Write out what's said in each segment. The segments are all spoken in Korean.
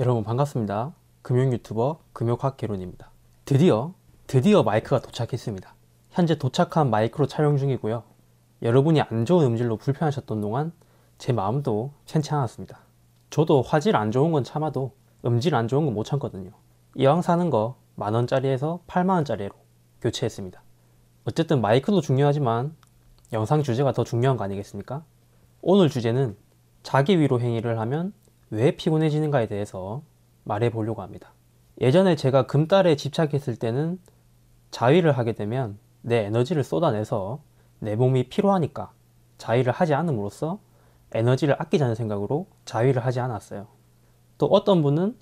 여러분 반갑습니다. 금융 유튜버 금요학개론입니다. 드디어 마이크가 도착했습니다. 현재 도착한 마이크로 촬영 중이고요. 여러분이 안 좋은 음질로 불편하셨던 동안 제 마음도 편치 않았습니다. 저도 화질 안 좋은 건 참아도 음질 안 좋은 건 못 참거든요. 이왕 사는 거 만원짜리에서 8만원짜리로 교체했습니다. 어쨌든 마이크도 중요하지만 영상 주제가 더 중요한 거 아니겠습니까? 오늘 주제는 자기 위로 행위를 하면 왜 피곤해지는가에 대해서 말해보려고 합니다. 예전에 제가 금달에 집착했을 때는 자위를 하게 되면 내 에너지를 쏟아내서 내 몸이 피로하니까 자위를 하지 않음으로써 에너지를 아끼자는 생각으로 자위를 하지 않았어요. 또 어떤 분은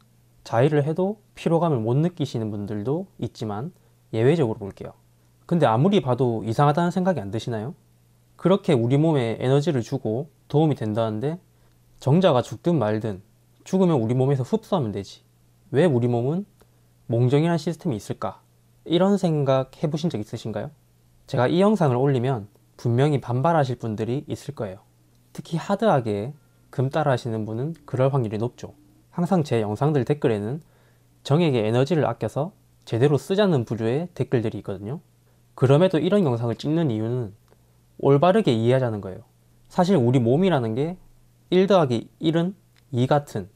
자위를 해도 피로감을 못 느끼시는 분들도 있지만 예외적으로 볼게요. 근데 아무리 봐도 이상하다는 생각이 안 드시나요? 그렇게 우리 몸에 에너지를 주고 도움이 된다는데 정자가 죽든 말든 죽으면 우리 몸에서 흡수하면 되지. 왜 우리 몸은 몽정이라는 시스템이 있을까? 이런 생각 해보신 적 있으신가요? 제가 이 영상을 올리면 분명히 반발하실 분들이 있을 거예요. 특히 하드하게 금 따라 하시는 분은 그럴 확률이 높죠. 항상 제 영상들 댓글에는 정에게 에너지를 아껴서 제대로 쓰자는 부류의 댓글들이 있거든요. 그럼에도 이런 영상을 찍는 이유는 올바르게 이해하자는 거예요. 사실 우리 몸이라는 게 1 더하기 1은 2 같은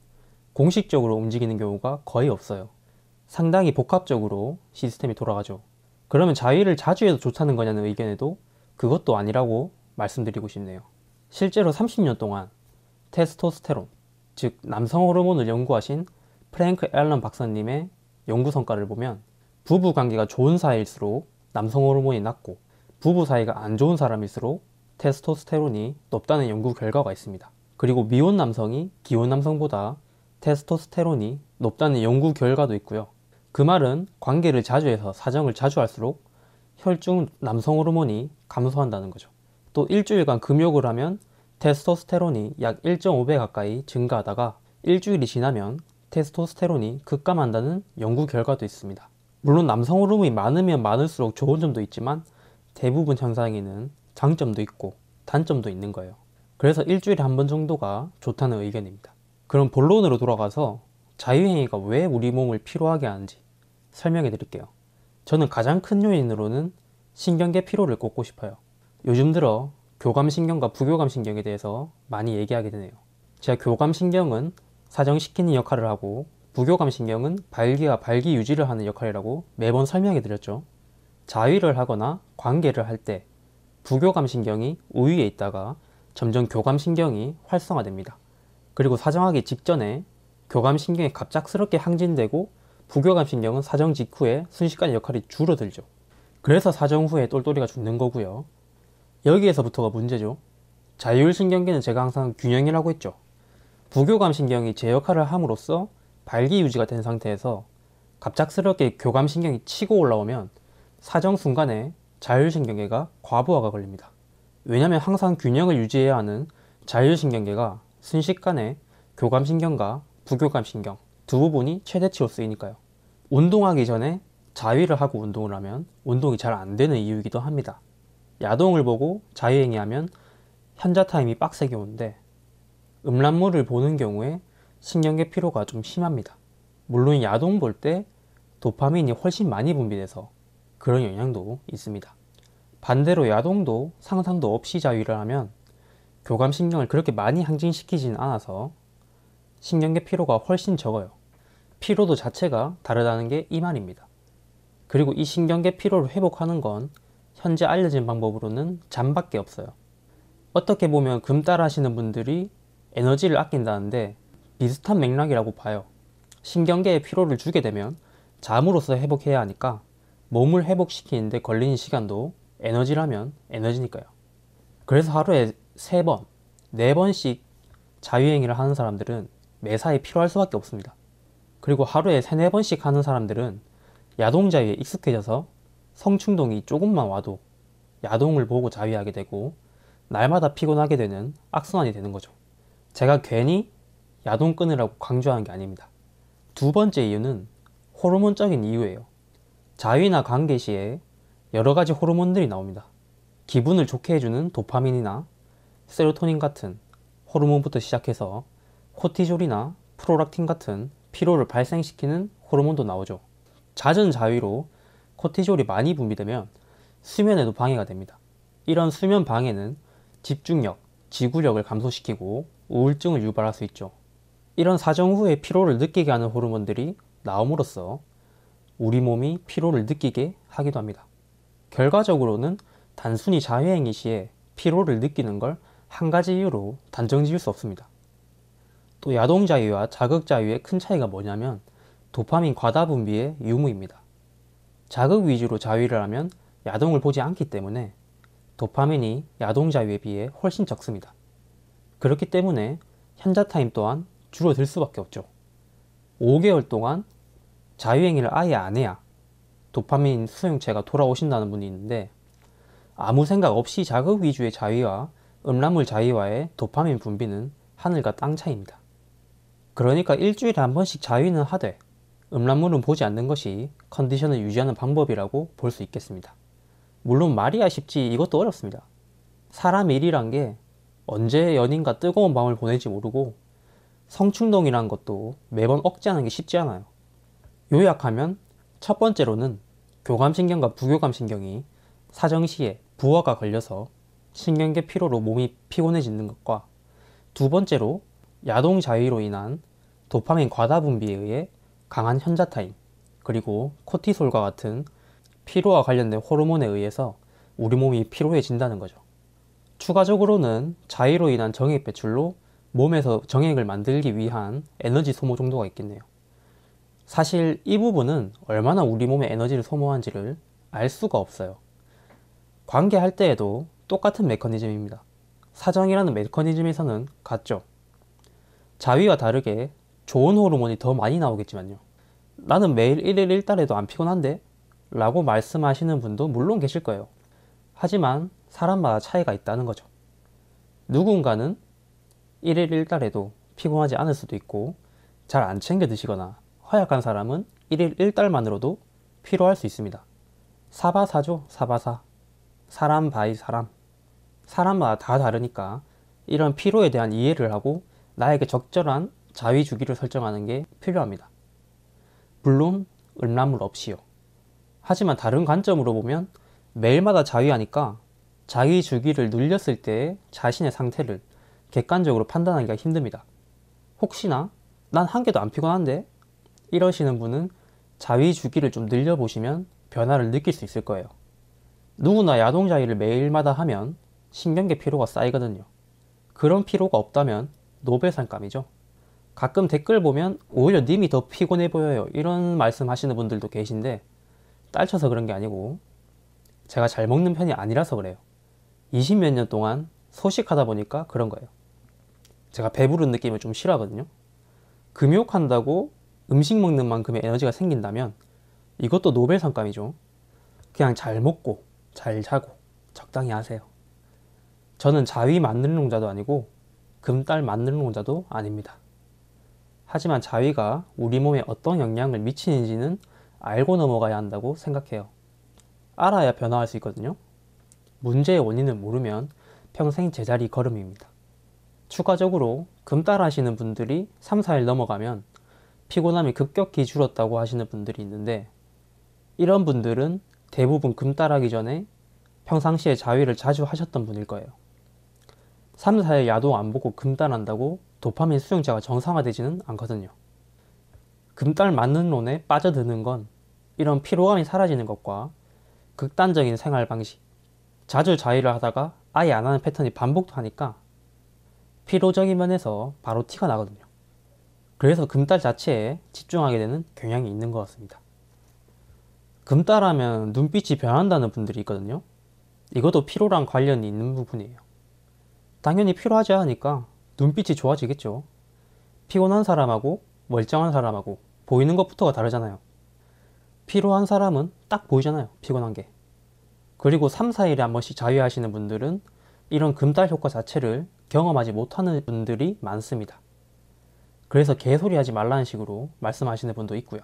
공식적으로 움직이는 경우가 거의 없어요. 상당히 복합적으로 시스템이 돌아가죠. 그러면 자위를 자주 해도 좋다는 거냐는 의견에도 그것도 아니라고 말씀드리고 싶네요. 실제로 30년 동안 테스토스테론, 즉 남성 호르몬을 연구하신 프랭크 앨런 박사님의 연구 성과를 보면 부부 관계가 좋은 사이일수록 남성 호르몬이 낮고 부부 사이가 안 좋은 사람일수록 테스토스테론이 높다는 연구 결과가 있습니다. 그리고 미혼 남성이 기혼 남성보다 테스토스테론이 높다는 연구 결과도 있고요. 그 말은 관계를 자주 해서 사정을 자주 할수록 혈중 남성 호르몬이 감소한다는 거죠. 또 일주일간 금욕을 하면 테스토스테론이 약 1.5배 가까이 증가하다가 일주일이 지나면 테스토스테론이 급감한다는 연구 결과도 있습니다. 물론 남성 호르몬이 많으면 많을수록 좋은 점도 있지만 대부분 현상에는 장점도 있고 단점도 있는 거예요. 그래서 일주일에 한 번 정도가 좋다는 의견입니다. 그럼 본론으로 돌아가서 자유행위가 왜 우리 몸을 피로하게 하는지 설명해 드릴게요. 저는 가장 큰 요인으로는 신경계 피로를 꼽고 싶어요. 요즘 들어 교감신경과 부교감신경에 대해서 많이 얘기하게 되네요. 제가 교감신경은 사정시키는 역할을 하고 부교감신경은 발기와 발기 유지를 하는 역할이라고 매번 설명해 드렸죠. 자위를 하거나 관계를 할 때 부교감신경이 우위에 있다가 점점 교감신경이 활성화됩니다. 그리고 사정하기 직전에 교감신경이 갑작스럽게 항진되고 부교감신경은 사정 직후에 순식간에 역할이 줄어들죠. 그래서 사정 후에 똘똘이가 죽는 거고요. 여기에서부터가 문제죠. 자율신경계는 제가 항상 균형이라고 했죠. 부교감신경이 제 역할을 함으로써 발기 유지가 된 상태에서 갑작스럽게 교감신경이 치고 올라오면 사정 순간에 자율신경계가 과부하가 걸립니다. 왜냐하면 항상 균형을 유지해야 하는 자율신경계가 순식간에 교감신경과 부교감신경 두 부분이 최대치로 쓰이니까요. 운동하기 전에 자위를 하고 운동을 하면 운동이 잘 안 되는 이유이기도 합니다. 야동을 보고 자유행위하면 현자 타임이 빡세게 오는데 음란물을 보는 경우에 신경계 피로가 좀 심합니다. 물론 야동 볼 때 도파민이 훨씬 많이 분비돼서 그런 영향도 있습니다. 반대로 야동도 상상도 없이 자위를 하면 교감신경을 그렇게 많이 항진시키지는 않아서 신경계 피로가 훨씬 적어요. 피로도 자체가 다르다는 게 이 말입니다. 그리고 이 신경계 피로를 회복하는 건 현재 알려진 방법으로는 잠밖에 없어요. 어떻게 보면 금 따라 하시는 분들이 에너지를 아낀다는데 비슷한 맥락이라고 봐요. 신경계에 피로를 주게 되면 잠으로써 회복해야 하니까 몸을 회복시키는데 걸리는 시간도 에너지라면 에너지니까요. 그래서 하루에 3번, 4번씩 자유행위를 하는 사람들은 매사에 피로할 수밖에 없습니다. 그리고 하루에 3, 4번씩 하는 사람들은 야동자위에 익숙해져서 성충동이 조금만 와도 야동을 보고 자위하게 되고 날마다 피곤하게 되는 악순환이 되는 거죠. 제가 괜히 야동 끊으라고 강조하는 게 아닙니다. 두 번째 이유는 호르몬적인 이유예요. 자위나 관계 시에 여러 가지 호르몬들이 나옵니다. 기분을 좋게 해주는 도파민이나 세로토닌 같은 호르몬부터 시작해서 코티졸이나 프로락틴 같은 피로를 발생시키는 호르몬도 나오죠. 잦은 자위로 코티졸이 많이 분비되면 수면에도 방해가 됩니다. 이런 수면 방해는 집중력, 지구력을 감소시키고 우울증을 유발할 수 있죠. 이런 사정 후에 피로를 느끼게 하는 호르몬들이 나옴으로써 우리 몸이 피로를 느끼게 하기도 합니다. 결과적으로는 단순히 자유행위 시에 피로를 느끼는 걸 한 가지 이유로 단정 지을 수 없습니다. 또 야동자위와 자극자위의 큰 차이가 뭐냐면 도파민 과다 분비의 유무입니다. 자극 위주로 자위를 하면 야동을 보지 않기 때문에 도파민이 야동자위에 비해 훨씬 적습니다. 그렇기 때문에 현자타임 또한 줄어들 수밖에 없죠. 5개월 동안 자유행위를 아예 안 해야 도파민 수용체가 돌아오신다는 분이 있는데 아무 생각 없이 자극 위주의 자위와 음란물 자위와의 도파민 분비는 하늘과 땅 차이입니다. 그러니까 일주일에 한 번씩 자위는 하되 음란물은 보지 않는 것이 컨디션을 유지하는 방법이라고 볼 수 있겠습니다. 물론 말이야 쉽지 이것도 어렵습니다. 사람 일이란 게 언제 연인과 뜨거운 밤을 보낼지 모르고 성충동이란 것도 매번 억제하는 게 쉽지 않아요. 요약하면 첫 번째로는 교감신경과 부교감신경이 사정시에 부하가 걸려서 신경계 피로로 몸이 피곤해지는 것과 두 번째로 야동 자위로 인한 도파민 과다 분비에 의해 강한 현자타임 그리고 코티솔과 같은 피로와 관련된 호르몬에 의해서 우리 몸이 피로해진다는 거죠. 추가적으로는 자위로 인한 정액 배출로 몸에서 정액을 만들기 위한 에너지 소모 정도가 있겠네요. 사실 이 부분은 얼마나 우리 몸에 에너지를 소모한지를 알 수가 없어요. 관계할 때에도 똑같은 메커니즘입니다. 사정이라는 메커니즘에서는 같죠. 자위와 다르게 좋은 호르몬이 더 많이 나오겠지만요. 나는 매일 1일 1달에도 안 피곤한데? 라고 말씀하시는 분도 물론 계실 거예요. 하지만 사람마다 차이가 있다는 거죠. 누군가는 1일 1달에도 피곤하지 않을 수도 있고 잘 안 챙겨 드시거나 허약한 사람은 1일 1달만으로도 피로할 수 있습니다. 사바사죠. 사바사. 사람 바이 사람. 사람마다 다 다르니까 이런 피로에 대한 이해를 하고 나에게 적절한 자위 주기를 설정하는 게 필요합니다. 물론 음란물 없이요. 하지만 다른 관점으로 보면 매일마다 자위하니까 자위 주기를 눌렸을 때 자신의 상태를 객관적으로 판단하기가 힘듭니다. 혹시나 난 한 개도 안 피곤한데? 이러시는 분은 자위 주기를 좀 늘려보시면 변화를 느낄 수 있을 거예요. 누구나 야동 자위를 매일마다 하면 신경계 피로가 쌓이거든요. 그런 피로가 없다면 노벨상감이죠. 가끔 댓글 보면 오히려 님이 더 피곤해 보여요 이런 말씀 하시는 분들도 계신데 딸쳐서 그런 게 아니고 제가 잘 먹는 편이 아니라서 그래요. 20몇 년 동안 소식하다 보니까 그런 거예요. 제가 배부른 느낌을 좀 싫어하거든요. 금욕한다고 음식 먹는 만큼의 에너지가 생긴다면 이것도 노벨상감이죠. 그냥 잘 먹고 잘 자고 적당히 하세요. 저는 자위 만능론자도 아니고 금딸 만능론자도 아닙니다. 하지만 자위가 우리 몸에 어떤 영향을 미치는지는 알고 넘어가야 한다고 생각해요. 알아야 변화할 수 있거든요. 문제의 원인을 모르면 평생 제자리 걸음입니다. 추가적으로 금딸 하시는 분들이 3, 4일 넘어가면 피곤함이 급격히 줄었다고 하시는 분들이 있는데 이런 분들은 대부분 금딸하기 전에 평상시에 자위를 자주 하셨던 분일 거예요. 3, 4일 야동 안 보고 금딸한다고 도파민 수용자가 정상화되지는 않거든요. 금딸 만능론에 빠져드는 건 이런 피로감이 사라지는 것과 극단적인 생활 방식, 자주 자위를 하다가 아예 안 하는 패턴이 반복하니까 피로적인 면에서 바로 티가 나거든요. 그래서 금딸 자체에 집중하게 되는 경향이 있는 것 같습니다. 금딸하면 눈빛이 변한다는 분들이 있거든요. 이것도 피로랑 관련이 있는 부분이에요. 당연히 피로하지 않으니까 눈빛이 좋아지겠죠. 피곤한 사람하고 멀쩡한 사람하고 보이는 것부터가 다르잖아요. 피로한 사람은 딱 보이잖아요. 피곤한 게. 그리고 3, 4일에 한 번씩 자위하시는 분들은 이런 금딸 효과 자체를 경험하지 못하는 분들이 많습니다. 그래서 개소리 하지 말라는 식으로 말씀하시는 분도 있고요.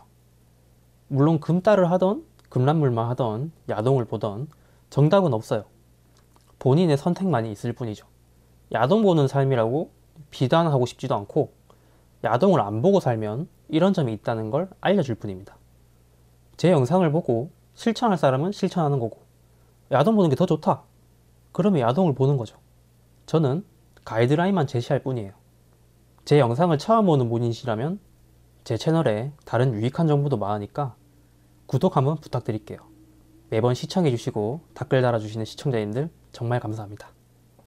물론 금딸을 하던 금란물만 하던 야동을 보던 정답은 없어요. 본인의 선택만이 있을 뿐이죠. 야동 보는 삶이라고 비단하고 싶지도 않고 야동을 안 보고 살면 이런 점이 있다는 걸 알려줄 뿐입니다. 제 영상을 보고 실천할 사람은 실천하는 거고, 야동 보는 게 더 좋다, 그러면 야동을 보는 거죠. 저는 가이드라인만 제시할 뿐이에요. 제 영상을 처음 보는 분이시라면 제 채널에 다른 유익한 정보도 많으니까 구독 한번 부탁드릴게요. 매번 시청해주시고 댓글 달아주시는 시청자님들 정말 감사합니다.